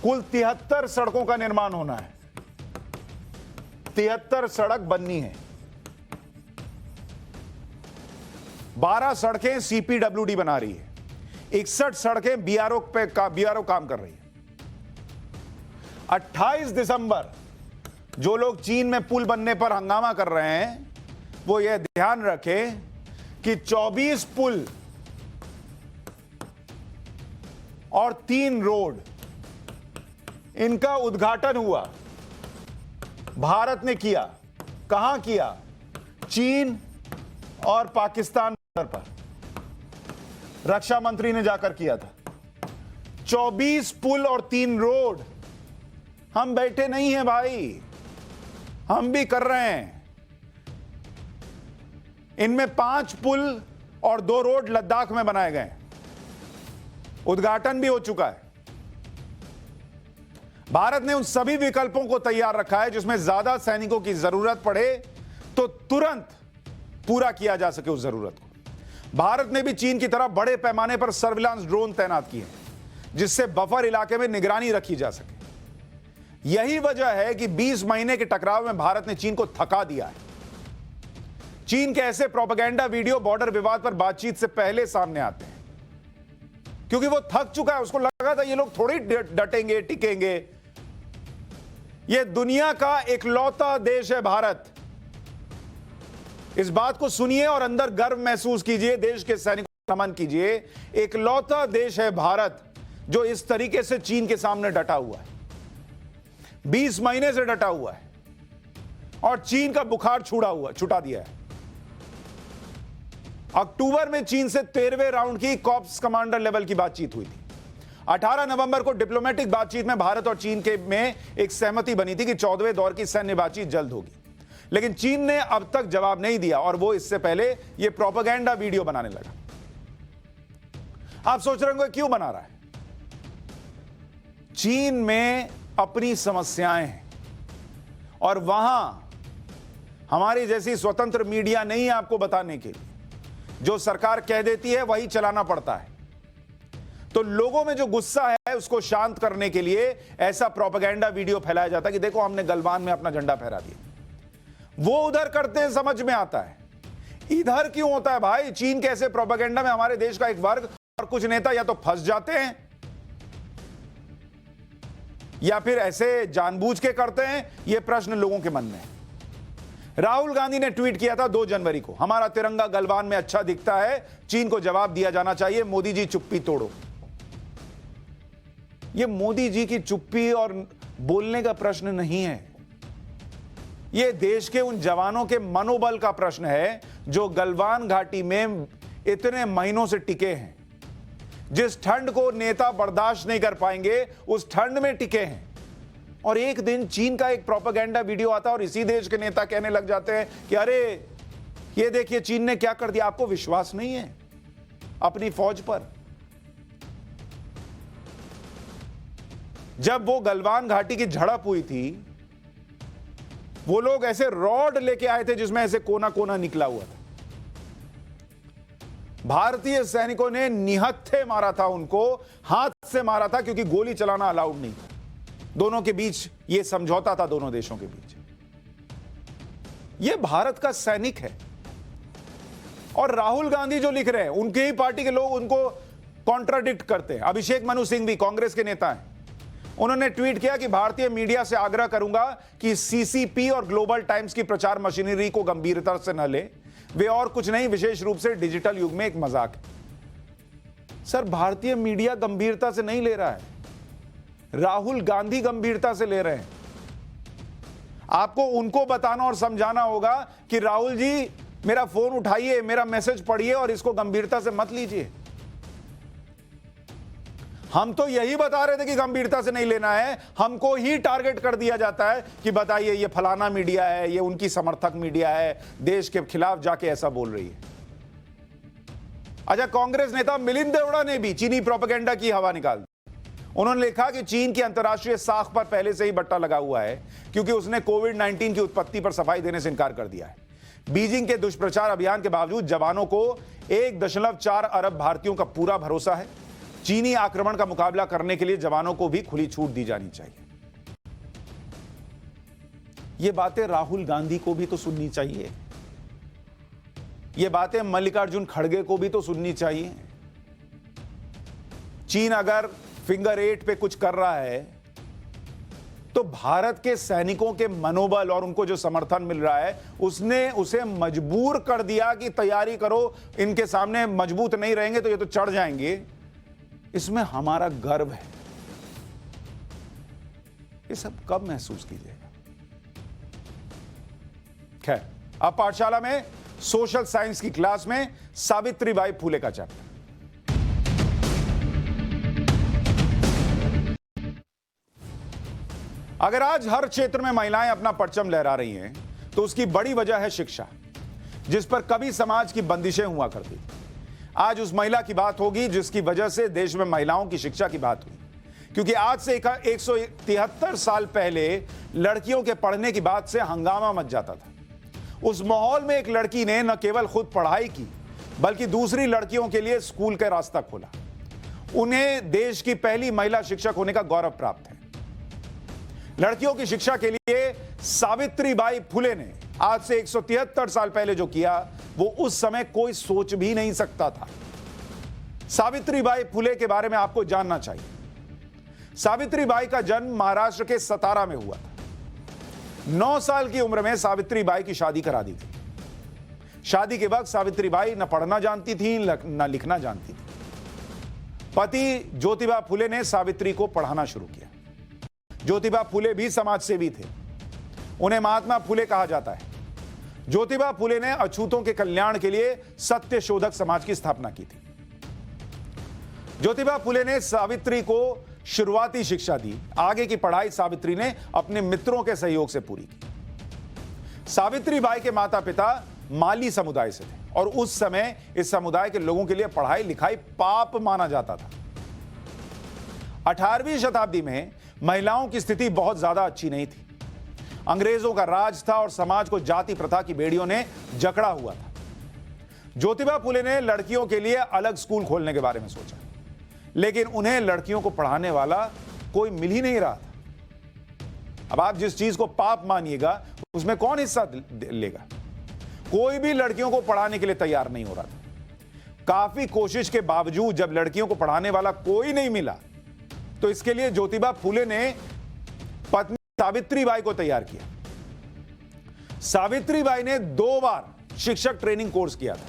Speaker 1: कुल 73 सड़कों का निर्माण होना है, 73 सड़क बननी है। 12 सड़कें सीपीडब्ल्यूडी बना रही है, 61 सड़कें बीआरओ काम कर रही है। 28 दिसंबर जो लोग चीन में पुल बनने पर हंगामा कर रहे हैं वो यह ध्यान रखें कि 24 पुल और 3 रोड, इनका उद्घाटन हुआ, भारत ने किया। कहां किया? चीन और पाकिस्तान पर रक्षा मंत्री ने जाकर किया था। 24 पुल और 3 रोड। हम बैठे नहीं हैं भाई, हम भी कर रहे हैं। इनमें 5 पुल और 2 रोड लद्दाख में बनाए गए, उद्घाटन भी हो चुका है। भारत ने उन सभी विकल्पों को तैयार रखा है जिसमें ज्यादा सैनिकों की जरूरत पड़े तो तुरंत पूरा किया जा सके उस जरूरत को। भारत ने भी चीन की तरह बड़े पैमाने पर सर्विलांस ड्रोन तैनात किए हैं जिससे बफर इलाके में निगरानी रखी जा सके। यही वजह है कि 20 महीने के टकराव में भारत ने चीन को थका दिया है। चीन के ऐसे प्रोपेगेंडा वीडियो बॉर्डर विवाद पर बातचीत से पहले सामने आते हैं क्योंकि वो थक चुका है। उसको लगा था ये लोग थोड़ी डटेंगे टिकेंगे। ये दुनिया का इकलौता देश है भारत। इस बात को सुनिए और अंदर गर्व महसूस कीजिए, देश के सैनिकों को नमन कीजिए। इकलौता देश है भारत जो इस तरीके से चीन के सामने डटा हुआ है, 20 महीने से डटा हुआ है और चीन का बुखार छुटा दिया है। अक्टूबर में चीन से 13वें राउंड की कॉर्प्स कमांडर लेवल की बातचीत हुई थी। 18 नवंबर को डिप्लोमेटिक बातचीत में भारत और चीन के में एक सहमति बनी थी कि 14वें दौर की सैन्य बातचीत जल्द होगी, लेकिन चीन ने अब तक जवाब नहीं दिया और वो इससे पहले ये प्रोपेगेंडा वीडियो बनाने लगा। आप सोच रहे होंगे क्यों बना रहा है? चीन में अपनी समस्याएं हैं और वहां हमारी जैसी स्वतंत्र मीडिया नहीं है आपको बताने के लिए। जो सरकार कह देती है वही चलाना पड़ता है। तो लोगों में जो गुस्सा है उसको शांत करने के लिए ऐसा प्रोपेगेंडा वीडियो फैलाया जाता है कि देखो हमने गलवान में अपना झंडा फहरा दिया। वो उधर करते हैं, समझ में आता है। इधर क्यों होता है भाई? चीन कैसे प्रोपेगेंडा में हमारे देश का एक वर्ग और कुछ नेता या तो फंस जाते हैं या फिर ऐसे जानबूझ के करते हैं, यह प्रश्न लोगों के मन में है। राहुल गांधी ने ट्वीट किया था 2 जनवरी को, हमारा तिरंगा गलवान में अच्छा दिखता है, चीन को जवाब दिया जाना चाहिए, मोदी जी चुप्पी तोड़ो। यह मोदी जी की चुप्पी और बोलने का प्रश्न नहीं है, यह देश के उन जवानों के मनोबल का प्रश्न है जो गलवान घाटी में इतने महीनों से टिके हैं। जिस ठंड को नेता बर्दाश्त नहीं कर पाएंगे उस ठंड में टिके हैं। और एक दिन चीन का एक प्रोपेगेंडा वीडियो आता है और इसी देश के नेता कहने लग जाते हैं कि अरे ये देखिए चीन ने क्या कर दिया। आपको विश्वास नहीं है अपनी फौज पर? जब वो गलवान घाटी की झड़प हुई थी, वो लोग ऐसे रॉड लेके आए थे जिसमें ऐसे कोना कोना निकला हुआ था। भारतीय सैनिकों ने निहत्थे मारा था उनको, हाथ से मारा था, क्योंकि गोली चलाना अलाउड नहीं था। दोनों के बीच यह समझौता था, दोनों देशों के बीच। यह भारत का सैनिक है। और राहुल गांधी जो लिख रहे हैं, उनके ही पार्टी के लोग उनको कॉन्ट्राडिक्ट करते हैं। अभिषेक मनु सिंह भी कांग्रेस के नेता हैं, उन्होंने ट्वीट किया कि भारतीय मीडिया से आग्रह करूंगा कि सीसीपी और ग्लोबल टाइम्स की प्रचार मशीनरी को गंभीरता से न ले, वे और कुछ नहीं, विशेष रूप से डिजिटल युग में एक मजाक है। सर, भारतीय मीडिया गंभीरता से नहीं ले रहा है, राहुल गांधी गंभीरता से ले रहे हैं। आपको उनको बताना और समझाना होगा कि राहुल जी मेरा फोन उठाइए, मेरा मैसेज पढ़िए और इसको गंभीरता से मत लीजिए। हम तो यही बता रहे थे कि गंभीरता से नहीं लेना है, हमको ही टारगेट कर दिया जाता है कि बताइए ये फलाना मीडिया है, ये उनकी समर्थक मीडिया है, देश के खिलाफ जाके ऐसा बोल रही है। अच्छा, कांग्रेस नेता मिलिंद देवड़ा ने भी चीनी प्रोपेगेंडा की हवा निकाल दी। उन्होंने लिखा कि चीन की अंतर्राष्ट्रीय साख पर पहले से ही बट्टा लगा हुआ है, क्योंकि उसने कोविड-19 की उत्पत्ति पर सफाई देने से इनकार कर दिया है। बीजिंग के दुष्प्रचार अभियान के बावजूद जवानों को 1.4 अरब भारतीयों का पूरा भरोसा है। चीनी आक्रमण का मुकाबला करने के लिए जवानों को भी खुली छूट दी जानी चाहिए। ये बातें राहुल गांधी को भी तो सुननी चाहिए, ये बातें मल्लिकार्जुन खड़गे को भी तो सुननी चाहिए। चीन अगर फिंगर 8 पे कुछ कर रहा है तो भारत के सैनिकों के मनोबल और उनको जो समर्थन मिल रहा है उसने उसे मजबूर कर दिया कि तैयारी करो, इनके सामने मजबूत नहीं रहेंगे तो ये तो चढ़ जाएंगे। इसमें हमारा गर्व है। ये सब कब महसूस कीजिएगा? खैर, अब पाठशाला में सोशल साइंस की क्लास में सावित्रीबाई फुले का चैप्टर। अगर आज हर क्षेत्र में महिलाएं अपना परचम लहरा रही हैं तो उसकी बड़ी वजह है शिक्षा, जिस पर कभी समाज की बंदिशें हुआ करती थी। आज उस महिला की बात होगी जिसकी वजह से देश में महिलाओं की शिक्षा की बात हुई, क्योंकि आज से 173 साल पहले लड़कियों के पढ़ने की बात से हंगामा मच जाता था। उस माहौल में एक लड़की ने न केवल खुद पढ़ाई की बल्कि दूसरी लड़कियों के लिए स्कूल का रास्ता खोला। उन्हें देश की पहली महिला शिक्षक होने का गौरव प्राप्त है। लड़कियों की शिक्षा के लिए सावित्रीबाई फुले ने आज से 173 साल पहले जो किया वो उस समय कोई सोच भी नहीं सकता था। सावित्रीबाई फुले के बारे में आपको जानना चाहिए। सावित्रीबाई का जन्म महाराष्ट्र के सतारा में हुआ था। 9 साल की उम्र में सावित्रीबाई की शादी करा दी थी। शादी के वक्त सावित्रीबाई न पढ़ना जानती थी न लिखना जानती थी। पति ज्योतिबा फुले ने सावित्री को पढ़ाना शुरू किया। ज्योतिबा फुले भी समाज सेवी थे, उन्हें महात्मा फुले कहा जाता है। ज्योतिबा फुले ने अछूतों के कल्याण के लिए सत्य शोधक समाज की स्थापना की थी। ज्योतिबा फुले ने सावित्री को शुरुआती शिक्षा दी। आगे की पढ़ाई सावित्री ने अपने मित्रों के सहयोग से पूरी की। सावित्रीबाई के माता पिता माली समुदाय से थे और उस समय इस समुदाय के लोगों के लिए पढ़ाई लिखाई पाप माना जाता था। 18वीं शताब्दी में महिलाओं की स्थिति बहुत ज्यादा अच्छी नहीं थी। अंग्रेजों का राज था और समाज को जाति प्रथा की बेड़ियों ने जकड़ा हुआ था। ज्योतिबा फुले ने लड़कियों के लिए अलग स्कूल खोलने के बारे में सोचा, लेकिन उन्हें लड़कियों को पढ़ाने वाला कोई मिल ही नहीं रहा था। अब आप जिस चीज को पाप मानिएगा उसमें कौन हिस्सा लेगा? कोई भी लड़कियों को पढ़ाने के लिए तैयार नहीं हो रहा था। काफी कोशिश के बावजूद जब लड़कियों को पढ़ाने वाला कोई नहीं मिला तो इसके लिए ज्योतिबा फूले ने पत्नी सावित्रीबाई को तैयार किया। सावित्रीबाई ने 2 बार शिक्षक ट्रेनिंग कोर्स किया था।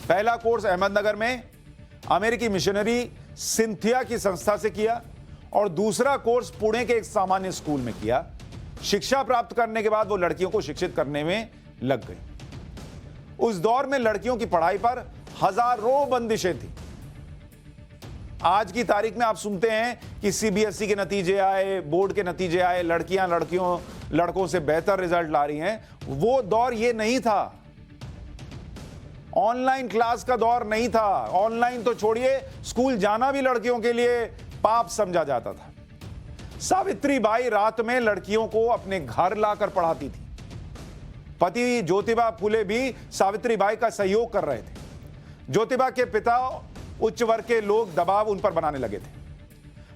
Speaker 1: पहला कोर्स अहमदनगर में अमेरिकी मिशनरी सिंथिया की संस्था से किया और दूसरा कोर्स पुणे के एक सामान्य स्कूल में किया। शिक्षा प्राप्त करने के बाद वो लड़कियों को शिक्षित करने में लग गई। उस दौर में लड़कियों की पढ़ाई पर हजारों बंदिशें थी। आज की तारीख में आप सुनते हैं कि सीबीएसई के नतीजे आए, बोर्ड के नतीजे आए, लड़कियां लड़कों से बेहतर रिजल्ट ला रही हैं। वो दौर ये नहीं था। ऑनलाइन क्लास का दौर नहीं था। ऑनलाइन तो छोड़िए, स्कूल जाना भी लड़कियों के लिए पाप समझा जाता था। सावित्रीबाई रात में लड़कियों को अपने घर लाकर पढ़ाती थी। पति ज्योतिबा फूले भी सावित्रीबाई का सहयोग कर रहे थे। ज्योतिबा के पिता उच्च वर्ग के लोग दबाव उन पर बनाने लगे थे।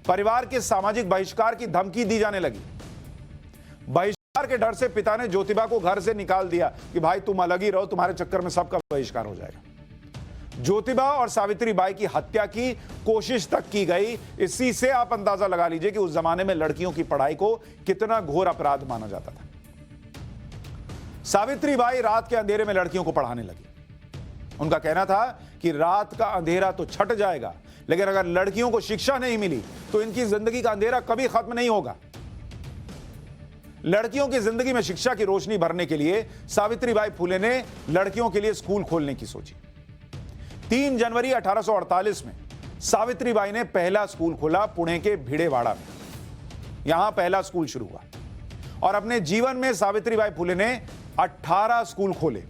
Speaker 1: परिवार के सामाजिक बहिष्कार की धमकी दी जाने लगी। बहिष्कार के डर से पिता ने ज्योतिबा को घर से निकाल दिया कि भाई तुम अलग ही रहो, तुम्हारे चक्कर में सबका बहिष्कार हो जाएगा। ज्योतिबा और सावित्रीबाई की हत्या की कोशिश तक की गई। इसी से आप अंदाजा लगा लीजिए कि उस जमाने में लड़कियों की पढ़ाई को कितना घोर अपराध माना जाता था। सावित्रीबाई रात के अंधेरे में लड़कियों को पढ़ाने लगी। उनका कहना था कि रात का अंधेरा तो छट जाएगा, लेकिन अगर लड़कियों को शिक्षा नहीं मिली तो इनकी जिंदगी का अंधेरा कभी खत्म नहीं होगा। लड़कियों की जिंदगी में शिक्षा की रोशनी भरने के लिए सावित्रीबाई फूले ने लड़कियों के लिए स्कूल खोलने की सोची। 3 जनवरी 1848 में सावित्रीबाई ने पहला स्कूल खोला पुणे के भिड़ेवाड़ा में। यहां पहला स्कूल शुरू हुआ और अपने जीवन में सावित्रीबाई फूले ने 18 स्कूल खोले।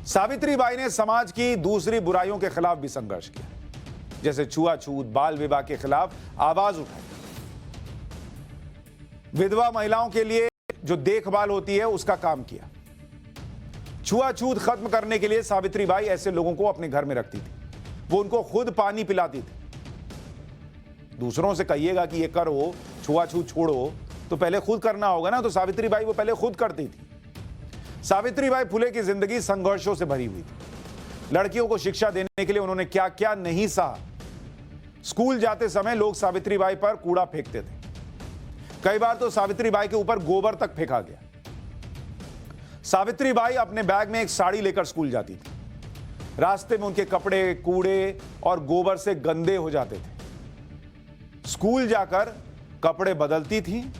Speaker 1: सावित्रीबाई ने समाज की दूसरी बुराइयों के खिलाफ भी संघर्ष किया, जैसे छुआछूत, बाल विवाह के खिलाफ आवाज उठाई। विधवा महिलाओं के लिए जो देखभाल होती है उसका काम किया। छुआछूत खत्म करने के लिए सावित्रीबाई ऐसे लोगों को अपने घर में रखती थी। वो उनको खुद पानी पिलाती थी। दूसरों से कहिएगा कि ये करो, छुआछूत छोड़ो, तो पहले खुद करना होगा ना। तो सावित्रीबाई वो पहले खुद करती थी। सावित्रीबाई फुले की जिंदगी संघर्षों से भरी हुई थी। लड़कियों को शिक्षा देने के लिए उन्होंने क्या क्या नहीं सहा। स्कूल जाते समय लोग सावित्रीबाई पर कूड़ा फेंकते थे। कई बार तो सावित्रीबाई के ऊपर गोबर तक फेंका गया। सावित्रीबाई अपने बैग में एक साड़ी लेकर स्कूल जाती थी। रास्ते में उनके कपड़े कूड़े और गोबर से गंदे हो जाते थे। स्कूल जाकर कपड़े बदलती थी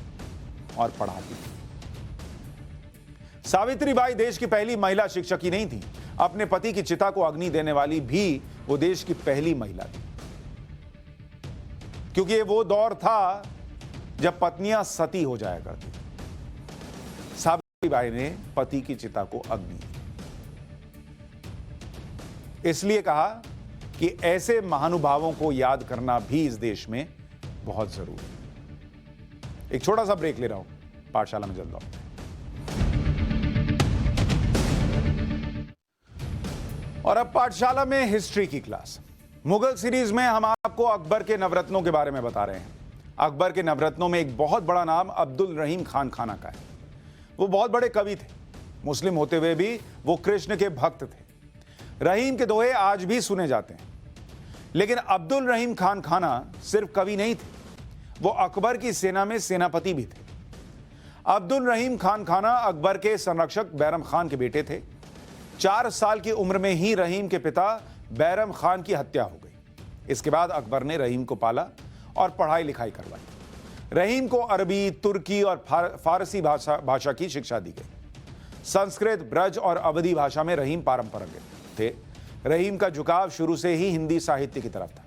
Speaker 1: और पढ़ाती थी। सावित्रीबाई देश की पहली महिला शिक्षक ही नहीं थी, अपने पति की चिता को अग्नि देने वाली भी वो देश की पहली महिला थी। क्योंकि ये वो दौर था जब पत्नियां सती हो जाया करती। सावित्रीबाई ने पति की चिता को अग्नि दी। इसलिए कहा कि ऐसे महानुभावों को याद करना भी इस देश में बहुत जरूरी है। एक छोटा सा ब्रेक ले रहा हूं, पाठशाला में जल्द लौटते हैं। और अब पाठशाला में हिस्ट्री की क्लास। मुगल सीरीज में हम आपको अकबर के नवरत्नों के बारे में बता रहे हैं। अकबर के नवरत्नों में एक बहुत बड़ा नाम अब्दुल रहीम खान खाना का है। वो बहुत बड़े कवि थे। मुस्लिम होते हुए भी वो कृष्ण के भक्त थे। रहीम के दोहे आज भी सुने जाते हैं। लेकिन अब्दुल रहीम खान खाना सिर्फ कवि नहीं थे, वो अकबर की सेना में सेनापति भी थे। अब्दुल रहीम खान खाना अकबर के संरक्षक बैरम खान के बेटे थे। 4 साल की उम्र में ही रहीम के पिता बैरम खान की हत्या हो गई। इसके बाद अकबर ने रहीम को पाला और पढ़ाई लिखाई करवाई। रहीम को अरबी, तुर्की और फारसी भाषा की शिक्षा दी गई। संस्कृत, ब्रज और अवधी भाषा में रहीम पारंपरिक थे। रहीम का झुकाव शुरू से ही हिंदी साहित्य की तरफ था।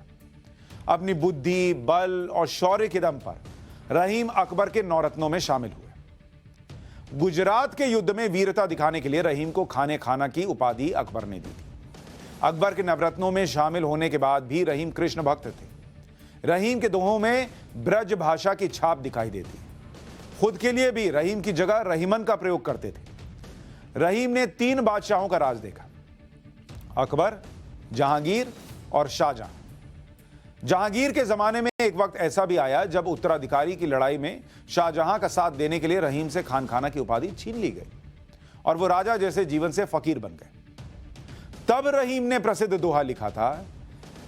Speaker 1: अपनी बुद्धि, बल और शौर्य के दम पर रहीम अकबर के नौरत्नों में शामिल हुए। गुजरात के युद्ध में वीरता दिखाने के लिए रहीम को खाने खाना की उपाधि अकबर ने दी थी। अकबर के नवरत्नों में शामिल होने के बाद भी रहीम कृष्ण भक्त थे। रहीम के दोहों में ब्रज भाषा की छाप दिखाई देती। खुद के लिए भी रहीम की जगह रहीमन का प्रयोग करते थे। रहीम ने 3 बादशाहों का राज देखा, अकबर, जहांगीर और शाहजहां। जहांगीर के जमाने में एक वक्त ऐसा भी आया जब उत्तराधिकारी की लड़ाई में शाहजहां का साथ देने के लिए रहीम से खान खाना की उपाधि छीन ली गई और वो राजा जैसे जीवन से फकीर बन गए। तब रहीम ने प्रसिद्ध दोहा लिखा था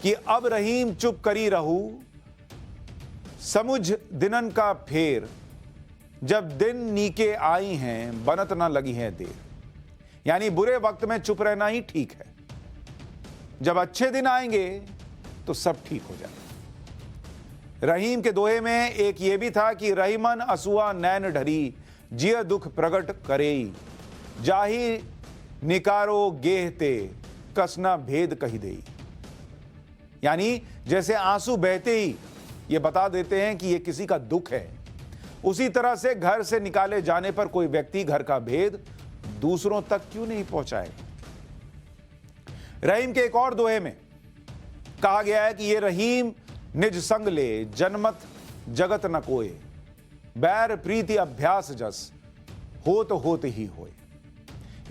Speaker 1: कि अब रहीम चुप करी रहू, समुझ दिनन का फेर, जब दिन नीके आई हैं बनत ना लगी है देर। यानी बुरे वक्त में चुप रहना ही ठीक है, जब अच्छे दिन आएंगे तो सब ठीक हो जाएगा। रहीम के दोहे में एक ये भी था कि रहीमन असुआ नैन ढरी, जिय दुख प्रगट करेई, जाही निकारो गेहते, कसना भेद कही देई। यानी जैसे आंसू बहते ही ये बता देते हैं कि ये किसी का दुख है, उसी तरह से घर से निकाले जाने पर कोई व्यक्ति घर का भेद दूसरों तक क्यों नहीं पहुंचाए। रहीम के एक और दोहे में कहा गया है कि ये रहीम निज संग ले, जनमत जगत न कोय, बैर प्रीति अभ्यास जस, होत ही होए।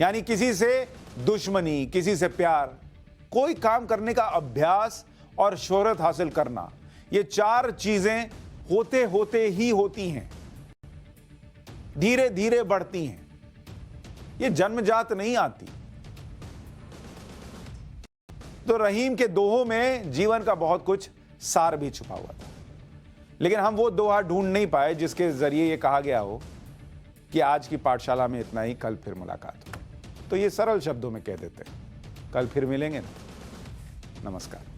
Speaker 1: यानी किसी से दुश्मनी, किसी से प्यार, कोई काम करने का अभ्यास और शोहरत हासिल करना, ये चार चीजें होते होते ही होती हैं, धीरे धीरे बढ़ती हैं, ये जन्मजात नहीं आती। तो रहीम के दोहों में जीवन का बहुत कुछ सार भी छुपा हुआ था, लेकिन हम वो दोहा ढूंढ नहीं पाए जिसके जरिए ये कहा गया हो कि आज की पाठशाला में इतना ही, कल फिर मुलाकात हो। तो ये सरल शब्दों में कह देते हैं, कल फिर मिलेंगे ना। नमस्कार।